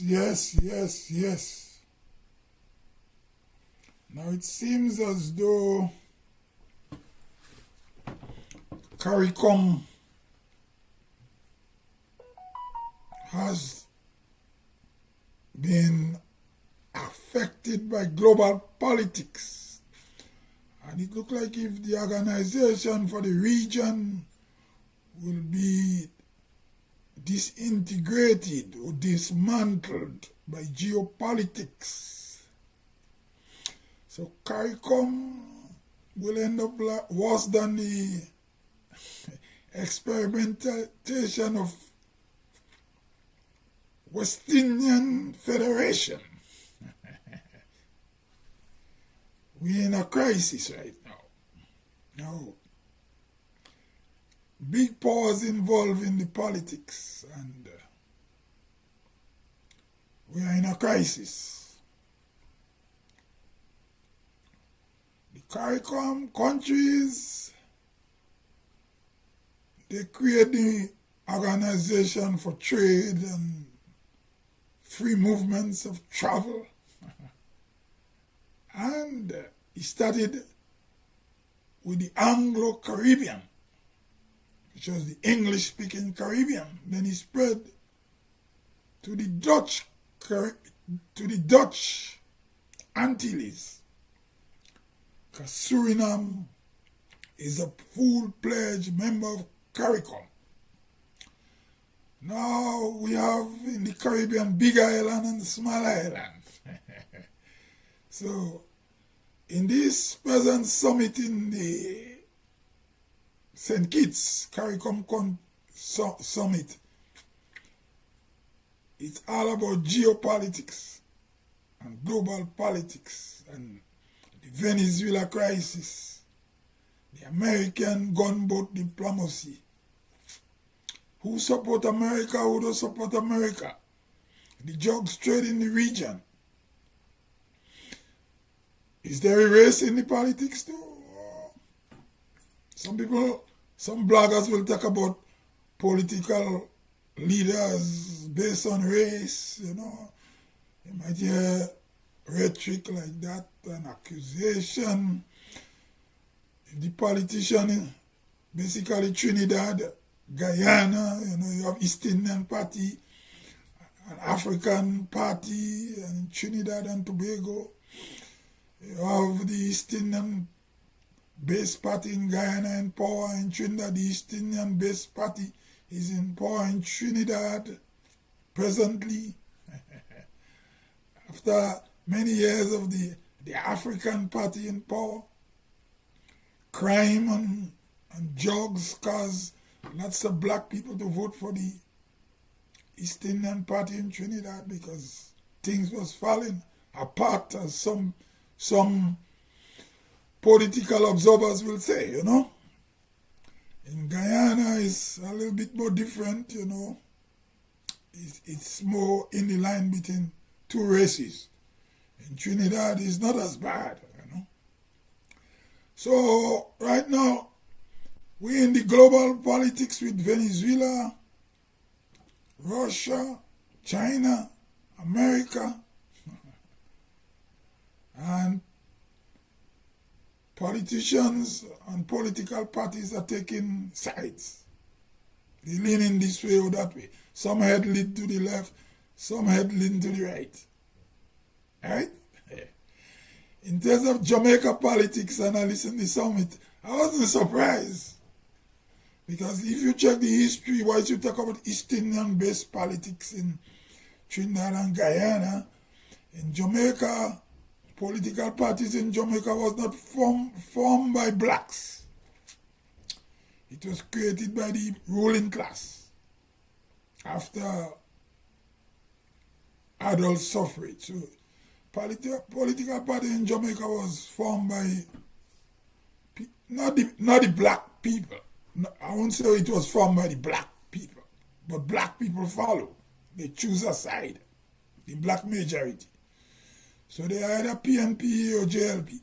Yes. Now it seems as though Caricom has been affected by global politics. And it looks like if the organization for the region will be disintegrated or dismantled by geopolitics. So Caricom will end up worse than the experimentation of West Indian Federation. We're in a crisis right now. Big powers involved in the politics, and we are in a crisis. The Caricom Countries, they create the Organization for Trade and Free Movements of Travel, and it started with the Anglo-Caribbean, which was the English-speaking Caribbean. Then it spread to the Dutch Antilles, because Suriname is a full-fledged member of Caricom. Now we have in the Caribbean big island and small island. So in this present summit in the St. Kitts Caricom Summit, it's all about geopolitics and global politics and the Venezuela crisis, the American gunboat diplomacy. Who support America, who don't support America? The drugs trade in the region. Is there a race in the politics too? Some bloggers will talk about political leaders based on race, You might hear rhetoric like that, an accusation. If the politician, basically Trinidad, Guyana, you have East Indian Party, an African Party, and Trinidad and Tobago. You have the East Indian based party in Guyana in power, in Trinidad. The East Indian based party is in power in Trinidad presently. After many years of the African Party in power, crime and drugs cause lots of black people to vote for the East Indian Party in Trinidad because things was falling apart, as some political observers will say, In Guyana, it's a little bit more different, It's more in the line between two races. In Trinidad, it's not as bad, So, right now, we're in the global politics with Venezuela, Russia, China, America, and politicians and political parties are taking sides. They lean in this way or that way. Some head lean to the left, some head lean to the right. Right? In terms of Jamaica politics, and I listened to the summit, I wasn't surprised. Because if you check the history, why you talk about East Indian-based politics in Trinidad and Guyana, in Jamaica, political parties in Jamaica was not formed by blacks. It was created by the ruling class after adult suffrage. So, political party in Jamaica was formed by not the black people. No, I won't say it was formed by the black people, but black people follow. They choose a side, the black majority. So they are either PNP or JLP.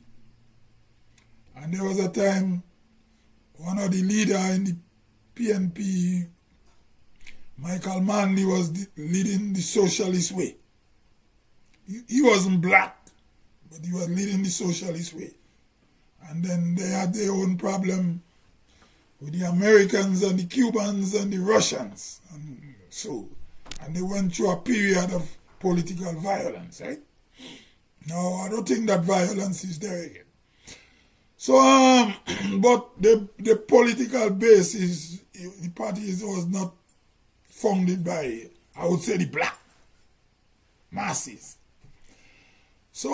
And there was a time one of the leaders in the PNP Michael Manley was leading the socialist way. He wasn't black, but he was leading the socialist way. And then they had their own problem with the Americans and the Cubans and the Russians. And they went through a period of political violence, right? Now, I don't think that violence is there again. So, but the political base the party was not founded by, I would say, the black masses. So,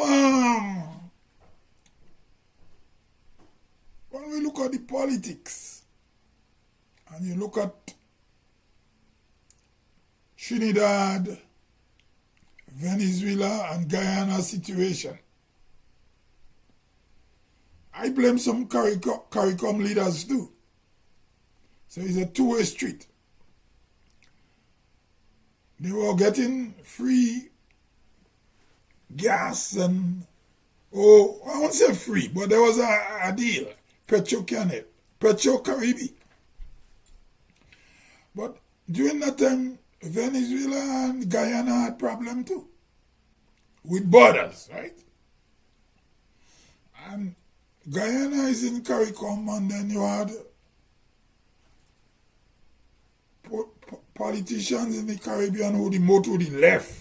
when we look at the politics, and you look at Trinidad, Venezuela, and Guyana situation, I blame some CARICOM leaders too. So it's a two-way street. They were getting free gas and, I won't say free, but there was a deal, Petro-Caribbean. But during that time, Venezuela and Guyana had problem too, with borders, right? And Guyana is in CARICOM, and then you had politicians in the Caribbean who more to the left.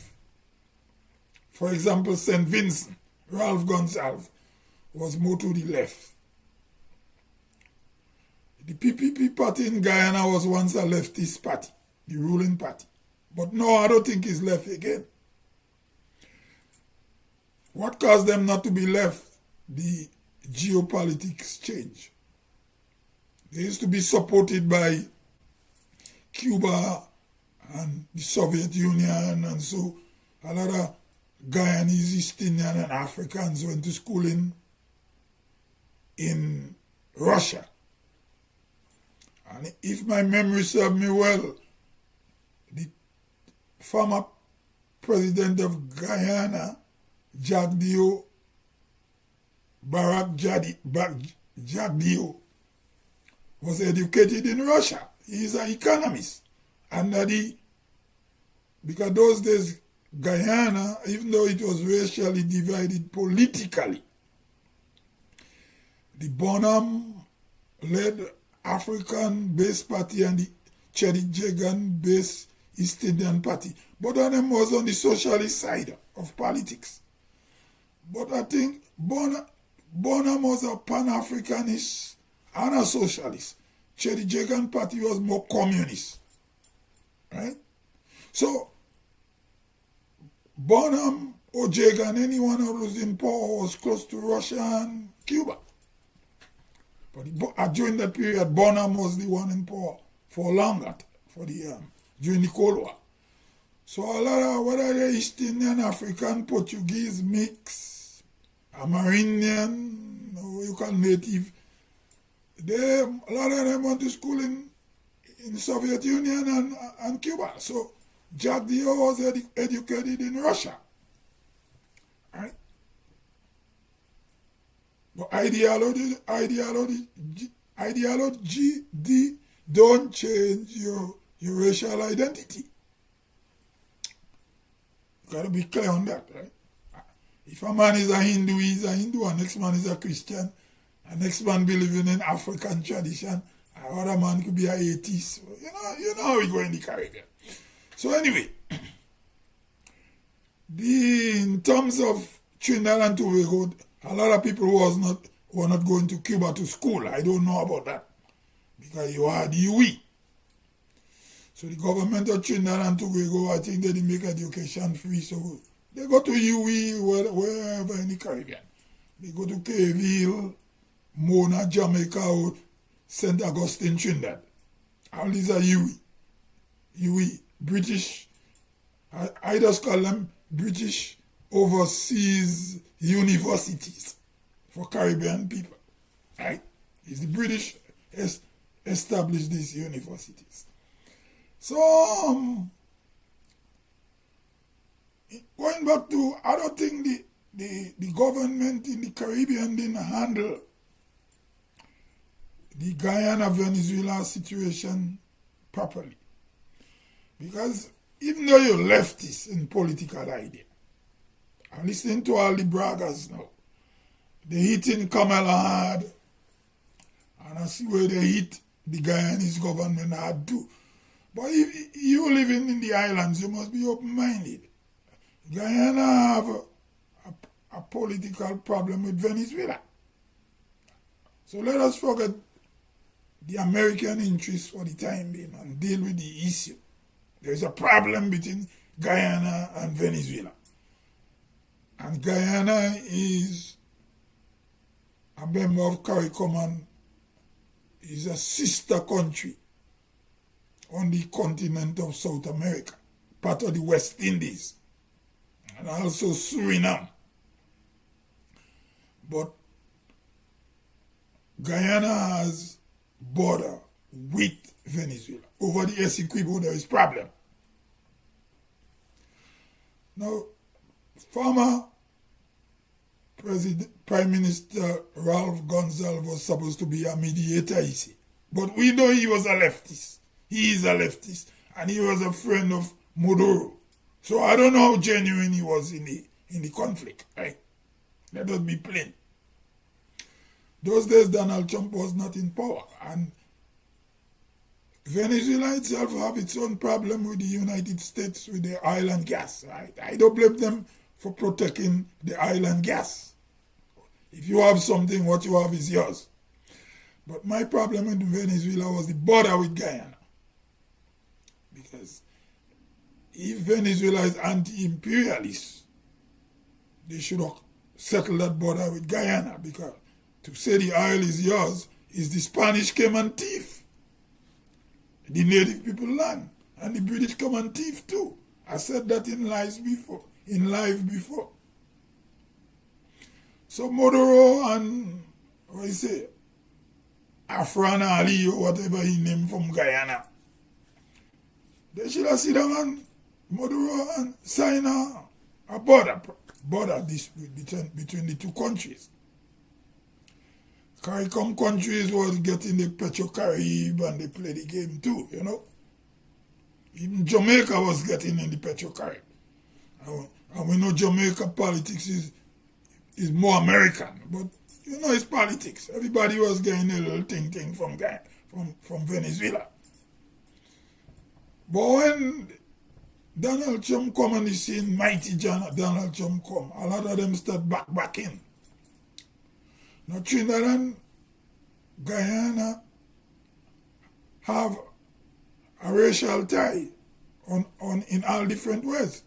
For example, St. Vincent, Ralph Gonsalves, was more to the left. The PPP party in Guyana was once a leftist party, the ruling party. But no, I don't think it's left again. What caused them not to be left? The geopolitics change. They used to be supported by Cuba and the Soviet Union, and so a lot of Guyanese, East Indian, and Africans went to school in Russia. And if my memory serves me well, the former president of Guyana, Jagdeo, was educated in Russia. He is an economist. And because those days, Guyana, even though it was racially divided politically, the Bonham-led African-based party and the Chedijegan-based East Indian party, both of them was on the socialist side of politics. But I think Bonham was a Pan-Africanist and a socialist. Chedijegan party was more communist. Right? So, Bonham or Jagan, anyone who was in power was close to Russia and Cuba. But during that period, Bonham was the one in power for longer, during the Cold War. So a lot of, whether they're East Indian, African, Portuguese, mix, Amerindian, or you call native, a lot of them went to school in the Soviet Union and Cuba. So Jagdeo was educated in Russia. Right? But ideology don't change your racial identity. You got to be clear on that, right? If a man is a Hindu, he's a Hindu, and next man is a Christian, and next man believing in African tradition, another man could be an atheist. You know how we go in the Caribbean. So anyway, in terms of Trinidad and Tobago, a lot of people were not going to Cuba to school. I don't know about that. Because you had UE. So the government of Trinidad and Tobago, I think they didn't make education free. So they go to UE wherever in the Caribbean. They go to Cayville, Mona, Jamaica, or St. Augustine, Trinidad. All these are UE. UE, British, I just call them British overseas universities for Caribbean people. Right? It's the British established these universities. So, going back to, I don't think the government in the Caribbean didn't handle the Guyana-Venezuela situation properly. Because even though you're leftist in political idea, I'm listening to all the braggers now. They hitting Kamala hard, and I see where they hit the Guyanese government hard too. But if you living in the islands, you must be open-minded. Guyana have a political problem with Venezuela. So let us forget the American interests for the time being and deal with the issue. There is a problem between Guyana and Venezuela. And Guyana is a member of Caricom and is a sister country on the continent of South America, part of the West Indies, and also Suriname. But Guyana has border with Venezuela. Over the Essequibo, there is problem. Now, former Prime Minister Ralph Gonsalves was supposed to be a mediator, you see. But we know he was a leftist. He is a leftist, and he was a friend of Maduro. So I don't know how genuine he was in the conflict, right? Let us be plain. Those days, Donald Trump was not in power, and Venezuela itself have its own problem with the United States with the oil and gas, right? I don't blame them for protecting the oil and gas. If you have something, what you have is yours. But my problem with Venezuela was the border with Guyana. Because if Venezuela is anti-imperialist, they should have settled that border with Guyana, because to say the oil is yours is the Spanish came and thief the native people land, and the British come and thief too. I said that in live before. So Maduro and what you say, Afran Ali or whatever he named from Guyana, they should have sit down and Maduro and sign a border dispute between the two countries. Caricom Countries was getting the Petro-Carib and they play the game too, you know. Even Jamaica was getting in the Petro-Carib. And we know Jamaica politics is more American, but you know it's politics. Everybody was getting a little thing from Venezuela. But when Donald Trump come on the scene, mighty Donald Trump come, a lot of them start back in. Now Trinidad and Guyana have a racial tie in all different ways.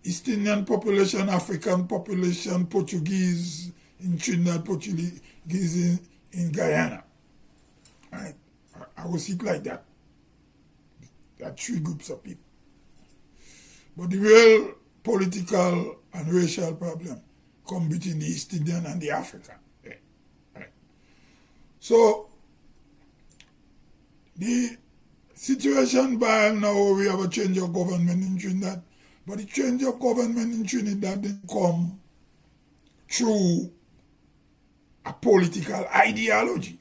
East Indian population, African population, Portuguese in Trinidad, Portuguese in Guyana. Right? I will see it like that. There are three groups of people. But the real political and racial problem come between the East Indian and the African. Right. So, the situation by now, we have a change of government in Trinidad, but the change of government in Trinidad didn't come through a political ideology.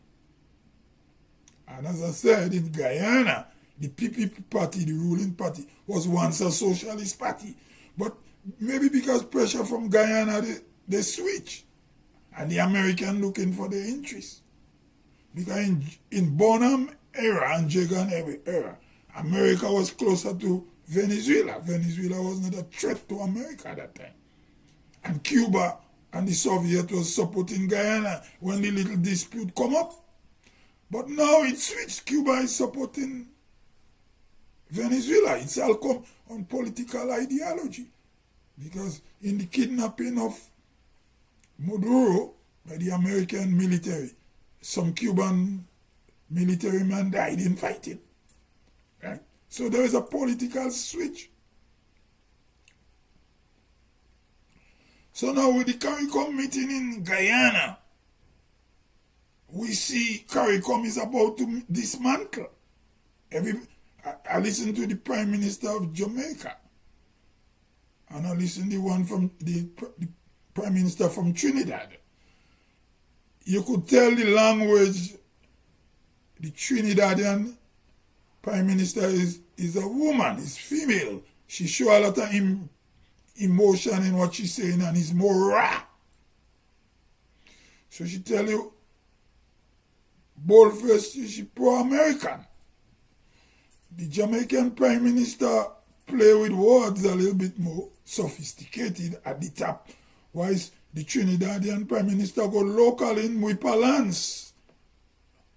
And as I said, in Guyana, the PPP party, the ruling party, was once a socialist party. But maybe because pressure from Guyana, they switch. And the American looking for their interests. Because in Bonham era and Jagan era, America was closer to Venezuela. Venezuela was not a threat to America at that time. And Cuba and the Soviet was supporting Guyana when the little dispute come up. But now it switched. Cuba is supporting Venezuela. It's all come on political ideology. Because in the kidnapping of Maduro by the American military, some Cuban military man died in fighting. Right? So there is a political switch. So now with the Caricom meeting in Guyana, we see Caricom is about to dismantle. I listened to the Prime Minister of Jamaica, and I listened to the one from the Prime Minister from Trinidad. You could tell the language the Trinidadian Prime Minister is is a woman, is female. She show a lot of emotion in what she's saying and is more raw. So she tell you, bold-faced, she pro-American. The Jamaican Prime Minister play with words a little bit more sophisticated at the top, whilst the Trinidadian Prime Minister go local in with balance,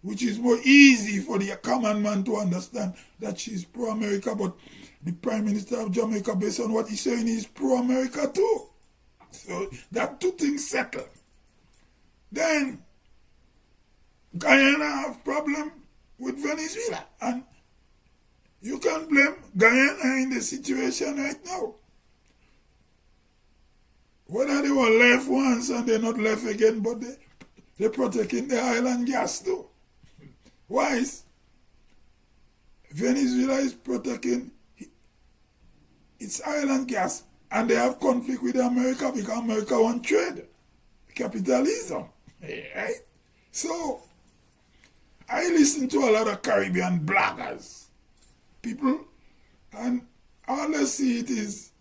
which is more easy for the common man to understand that she's pro-America, but the Prime Minister of Jamaica, based on what he's saying, is pro-America too. So that two things settle. Then Guyana have problem with Venezuela, and you can't blame Guyana in the situation right now. Whether they were left once and they're not left again, but they're protecting the island gas too. Why is Venezuela is protecting its island gas, and they have conflict with America because America wants trade, capitalism, right? So I listen to a lot of Caribbean bloggers, people, and all they see it is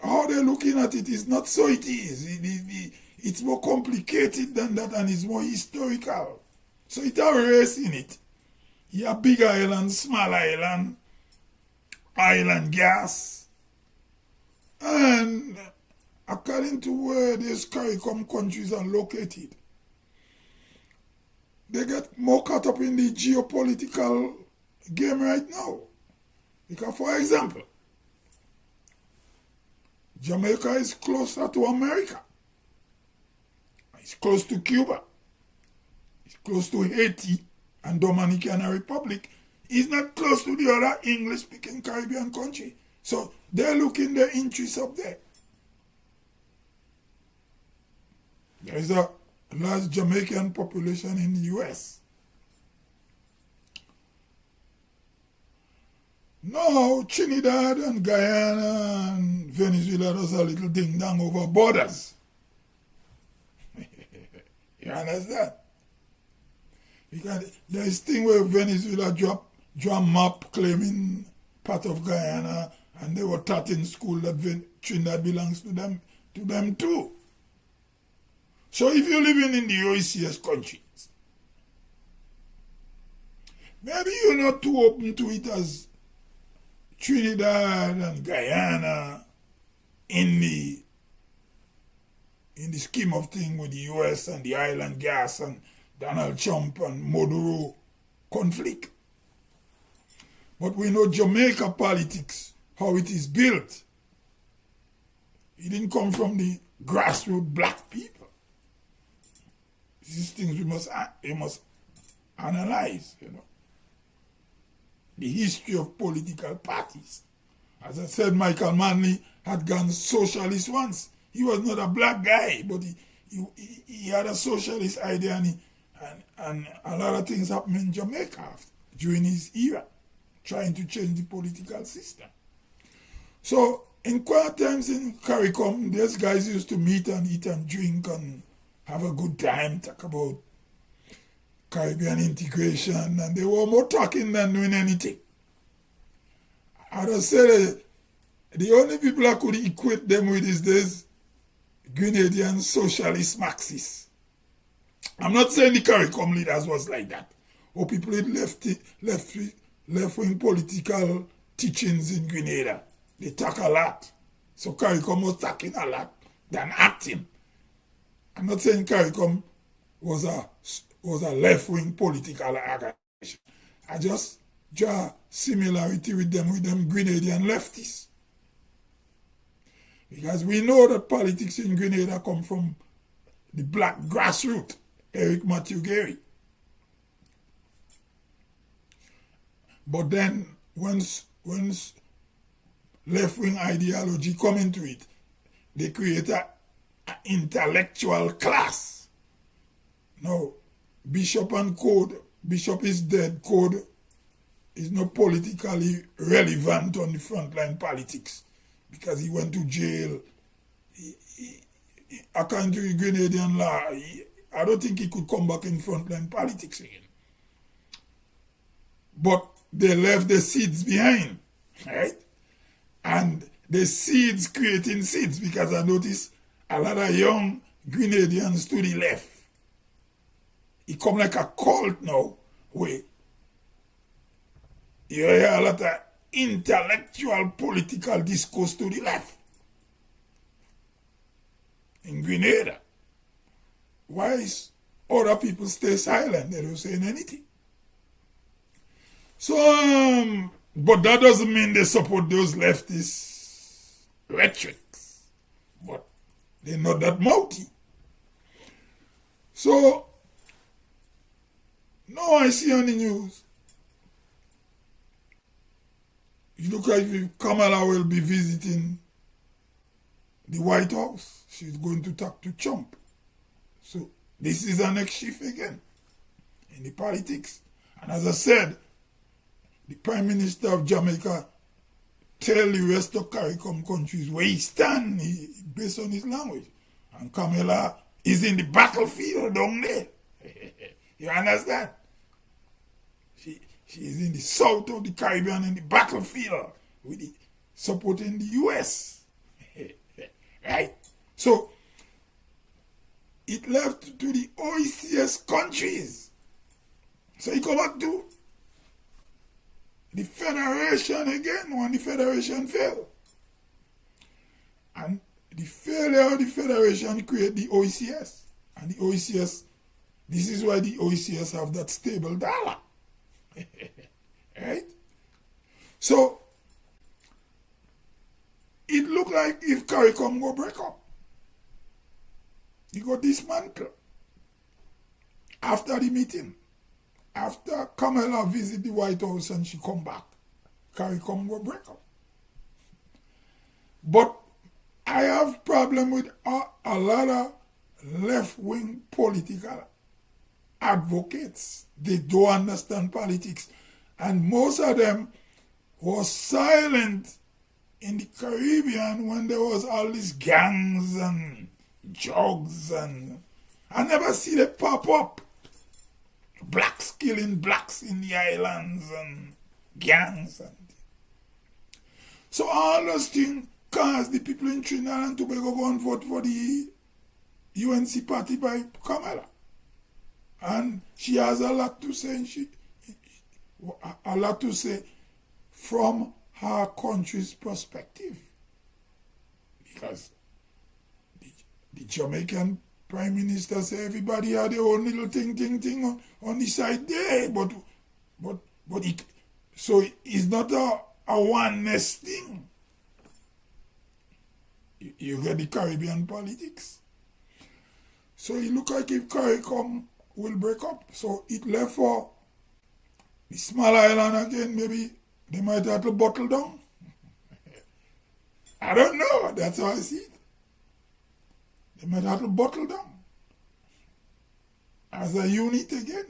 how they're looking at it is not so it is. It's more complicated than that, and it's more historical. So it has race in it. You have big island, small island, island gas. And according to where these Caricom countries are located, they get more caught up in the geopolitical game right now. Because, for example, Jamaica is closer to America. It's close to Cuba. It's close to Haiti and Dominican Republic. It's not close to the other English-speaking Caribbean country. So they're looking their interests up there. There is a large Jamaican population in the US. No, Trinidad and Guyana and Venezuela does a little ding-dong over borders. You understand? Because there is thing where Venezuela drop map claiming part of Guyana, and they were taught in school that Trinidad belongs to them too. So if you're living in the OECS countries, maybe you're not too open to it as Trinidad and Guyana in the scheme of things with the US and the island gas and Donald Trump and Maduro conflict. But we know Jamaica politics, how it is built. It didn't come from the grassroots black people. These things we must analyze, The history of political parties. As I said, Michael Manley had gone socialist once. He was not a black guy, but he had a socialist idea, and a lot of things happened in Jamaica during his era, trying to change the political system. So in quiet times in Caricom, these guys used to meet and eat and drink and have a good time, talk about Caribbean integration, and they were more talking than doing anything. I would say the only people I could equate them with is this Grenadian socialist Marxists. I'm not saying the Caricom leaders was like that, or people with left-wing political teachings in Grenada. They talk a lot. So Caricom was talking a lot than acting. I'm not saying Caricom was a left-wing political organization. I just draw similarity with them Grenadian leftists. Because we know that politics in Grenada come from the black grassroots, Eric Matthew Gary. But then once left-wing ideology come into it, they create an intellectual class. Now, Bishop and Code, Bishop is dead, Code is not politically relevant on the frontline politics because he went to jail. According to the Grenadian law, I don't think he could come back in frontline politics again. But they left the seeds behind, right? And the seeds creating seeds, because I noticed a lot of young Grenadians to the left. It come like a cult now, where you hear a lot of intellectual political discourse to the left in Grenada. Why is other people stay silent? They don't say anything. So, but that doesn't mean they support those leftist rhetorics. But they're not that mouthy. So, now I see on the news, it looks like Kamala will be visiting the White House. She's going to talk to Trump. So, this is an next shift again in the politics. And as I said, the Prime Minister of Jamaica tell the rest of Caricom countries where he stands based on his language. And Kamala is in the battlefield down there. You understand? She is in the south of the Caribbean in the battlefield with supporting the US. Right? So, it left to the OECS countries. So he come back to the Federation again when the Federation fell. And the failure of the Federation create the OECS. And the OECS, this is why the OECS have that stable dollar. Right? So, it look like if CARICOM go break up, it go dismantle. After the meeting, after Kamala visit the White House and she come back, CARICOM go break up. But I have problem with a lot of left-wing political advocates. They don't understand politics. And most of them was silent in the Caribbean when there was all these gangs and drugs, and I never see them pop up. Blacks killing blacks in the islands and gangs. So all those things cause the people in Trinidad and Tobago go and vote for the UNC party by Kamala. And she has a lot to say. A lot to say from her country's perspective. Because the Jamaican Prime Minister say everybody had their own little thing on the side there. But it's not a oneness thing. You get the Caribbean politics. So it look like if CARICOM will break up. So it left for the small island again. Maybe they might have to bottle down. I don't know. That's how I see it. They might have to bottle down. As a unit again,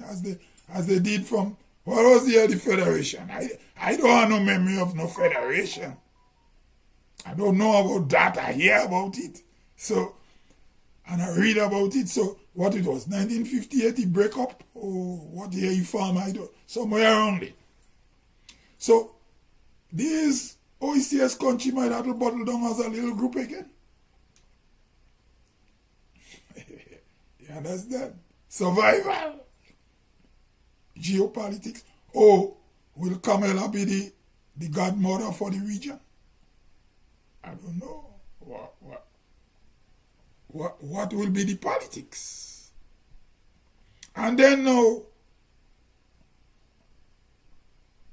as they did from, what was the Federation? I don't have no memory of no Federation. I don't know about that. I hear about it. So, and I read about it. So, what it was, 1958, it break up? Or what year you form? I don't, somewhere around it. So, these OECS country might have to bottle down as a little group again. You understand? Survival. Geopolitics. Or will Kamala be the godmother for the region? I don't know. What will be the politics? And then now,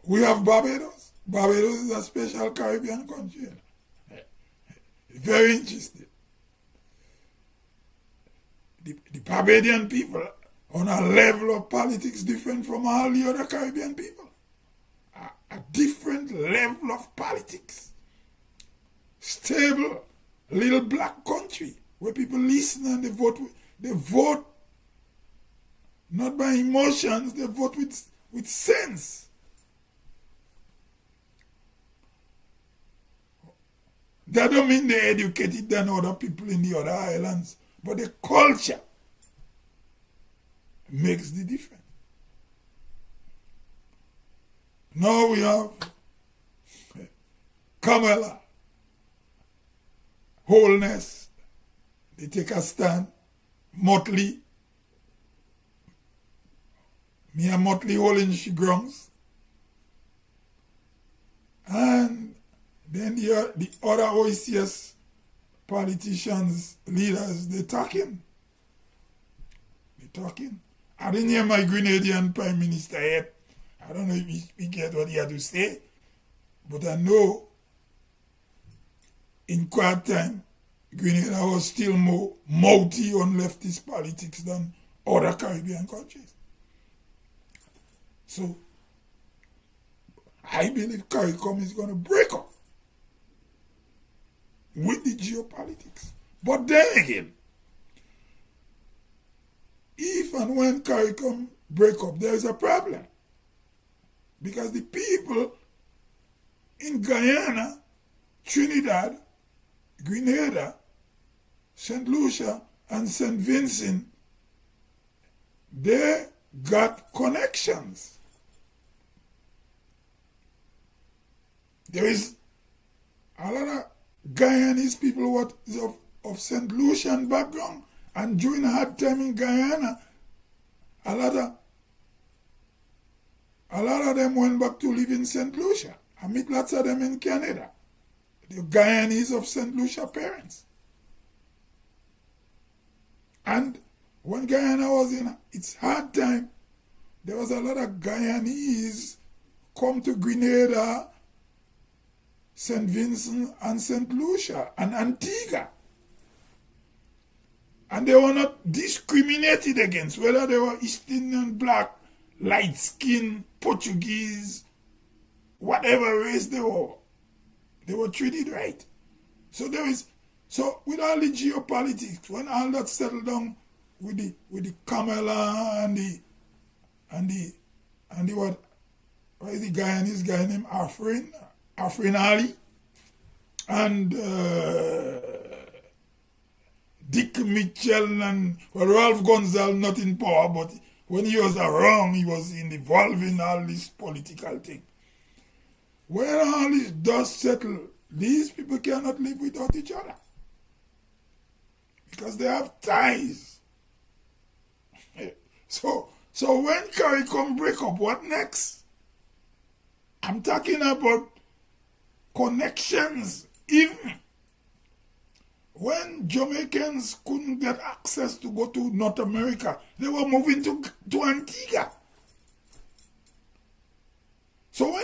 we have Barbados. Barbados is a special Caribbean country. Very interesting. The Barbadian people on a level of politics different from all the other Caribbean people. A different level of politics. Stable, little black country where people listen and they vote not by emotions, they vote with sense. That don't mean they're educated than other people in the other islands, but the culture makes the difference. Now we have Kamala, Wholeness, they take a stand. Motley, me and Motley holding she grounds. And then the other OECS politicians, leaders, they're talking. I didn't hear my Grenadian Prime Minister yet. I don't know if he get what he had to say. But I know in quiet time, Grenada was still more mouthy on leftist politics than other Caribbean countries. So, I believe Caricom is going to break up with the geopolitics. But then again, if and when Caricom break up, there is a problem. Because the people in Guyana, Trinidad, Grenada, St. Lucia, and St. Vincent, they got connections. There is a lot of Guyanese people what is of St. Lucian background, and during a hard time in Guyana, a lot of them went back to live in St. Lucia. I meet lots of them in Canada. The Guyanese of St. Lucia parents. And when Guyana was in its hard time, there was a lot of Guyanese come to Grenada, St. Vincent, and St. Lucia, and Antigua. And they were not discriminated against, whether they were East Indian, black, light skin, Portuguese, whatever race they were treated right. So with all the geopolitics, when all that settled down with the Kamala and the what is the Guyanese guy named Afrin Ali, and Dick Mitchell and Ralph Gonzalez not in power, but when he was around, he was involved in all this political thing. When all this dust settled, these people cannot live without each other. Because they have ties. So when Caricom break up, what next? I'm talking about connections. Even when Jamaicans couldn't get access to go to North America, they were moving to Antigua. So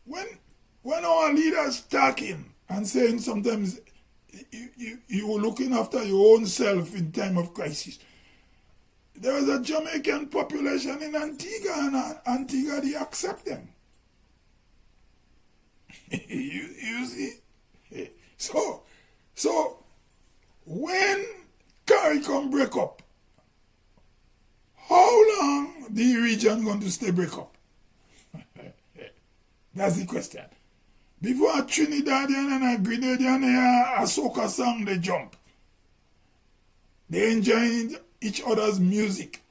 when our leaders talking and saying sometimes you're looking after your own self in time of crisis, there was a Jamaican population in Antigua, and Antigua, they accept them. you see? So when Caricom break up, how long the region going to stay break up? That's the question. Before a Trinidadian and a Grenadian hear a soca song, they jump. They enjoy each other's music.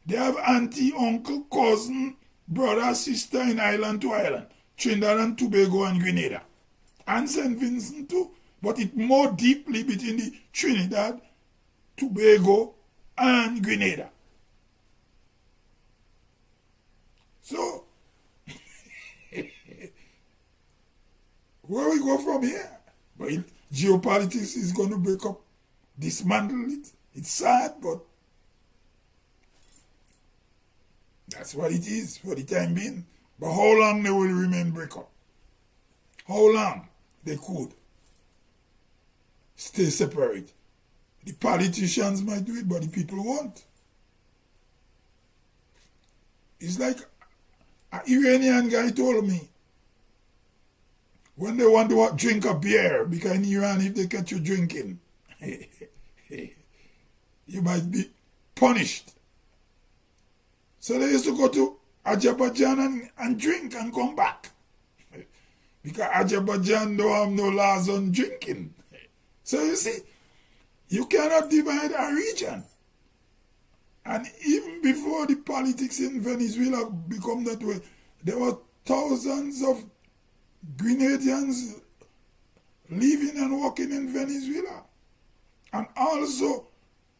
They have auntie, uncle, cousin, brother, sister in island to island. Trinidad and Tobago and Grenada. And St. Vincent too. But it's more deeply between the Trinidad, Tobago, and Grenada. So, where we go from here? But geopolitics is going to break up, dismantle it. It's sad, but that's what it is for the time being. But how long they will remain break up? How long they could stay separate? The politicians might do it, but the people won't. It's like an Iranian guy told me, when they want to drink a beer, because in Iran, if they catch you drinking, you might be punished. So they used to go to Azerbaijan and drink and come back. Because Azerbaijan don't have no laws on drinking. So you see, you cannot divide a region. And even before the politics in Venezuela become that way, there were thousands of Grenadians living and working in Venezuela. And also,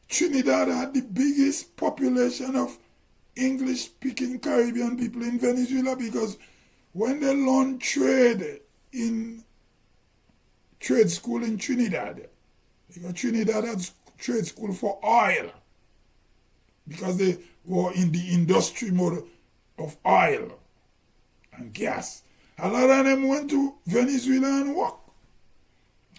Trinidad had the biggest population of English-speaking Caribbean people in Venezuela, because when they learned trade in trade school in Trinidad, because Trinidad had trade school for oil, because they were in the industry mode of oil and gas. A lot of them went to Venezuela and work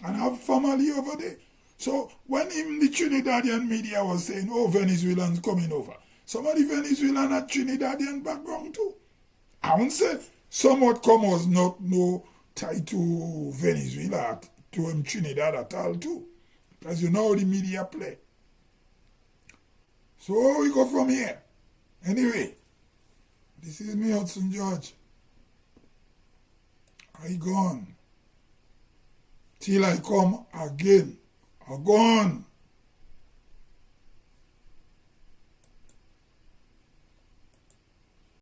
and have family over there. So when even the Trinidadian media was saying, oh, Venezuelans coming over, some of the Venezuelan had Trinidadian background too. I won't say somewhat comers not no tied to Venezuela, to Trinidad at all too. Because you know how the media play. So where we go from here? Anyway, this is me, Hudson George. I gone. Till I come again. I gone.